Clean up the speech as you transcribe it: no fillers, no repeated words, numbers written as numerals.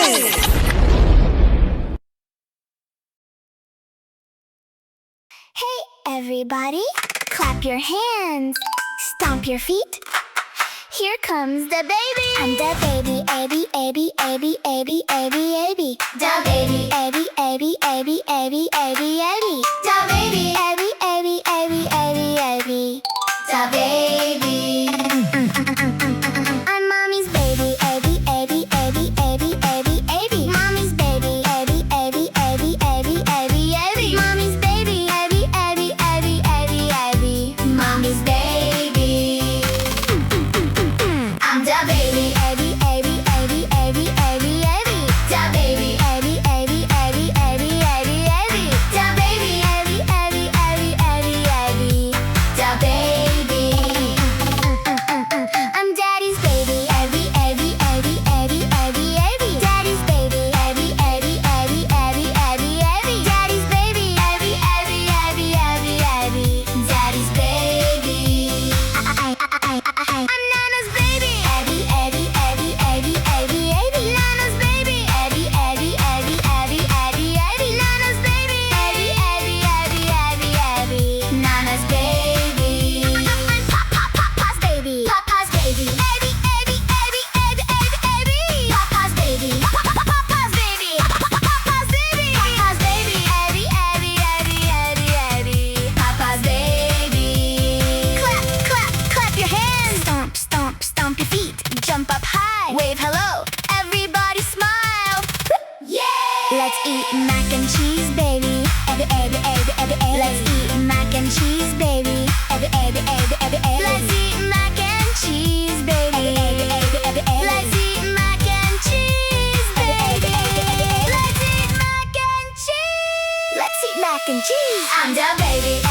Hey everybody, clap your hands, stomp your feet. Here comes the baby. I'm the baby, A-B, A-B, A-B, A-B, A-B, A-B. The baby, A-B, A-B, A-B, A-B, A-B, A-B. The baby, A-B, A-B, A-B, A-B, A-B. The baby. I'm mommy's baby, A-B, A-B, A-B, A-B, A-B, A-B. Mommy's baby, A-B, A-B, A-B, A-B, A-B, A-B. Mommy's baby, A-B, A-B, A-B, A-B, A-B. Mommy's baby. I'm the baby, A-B, A-B, A-B, A-B, A-B, A-B. The baby, A-B, A-B, A-B, A-B, A-B, A-B. The baby, A-B, A-B, A-B, A-B, A-B. The baby. I'm daddy's baby, A-B, A-B, A-B, A-B, A-B, A-B. Daddy's baby, A-B, A-B, A-B, A-B, A-B, A-B. Daddy's baby, A-B, A-B, A-B, A-B, A-B. Daddy's baby. I'm Nana's baby, A-B, A-B, A-B, A-B, A-B, A-B. Nana's baby, A-B, A-B, A-B, A-B, A-B, A-B. Nana's baby, A-B, A-B, A-B, A-B, A-B. Nana's baby. I'm Papa's baby, Papa's baby, A-B, A-B, A-B, A-B, A-B, A-B. Papa's baby, Papa's baby, Papa's baby, Papa's baby, A-B, A-B, A-B, A-B, A-B. Papa's baby. Clap, clap, clap your hands. Stomp, stomp, stomp your feet. Jump up high, wave hello. Everybody smile. Yeah! Let's eat mac and cheese, baby. Ebby, ebby, ebby, ebby, ebby. Let's eat mac and cheese, baby. Ebby, ebby, ebby, ebby, ebby. Let's eat mac and cheese, baby. Ebby, ebby, ebby, ebby, ebby. Let's eat mac and cheese, baby. Let's eat mac and cheese. Let's eat mac and cheese. I'm the baby.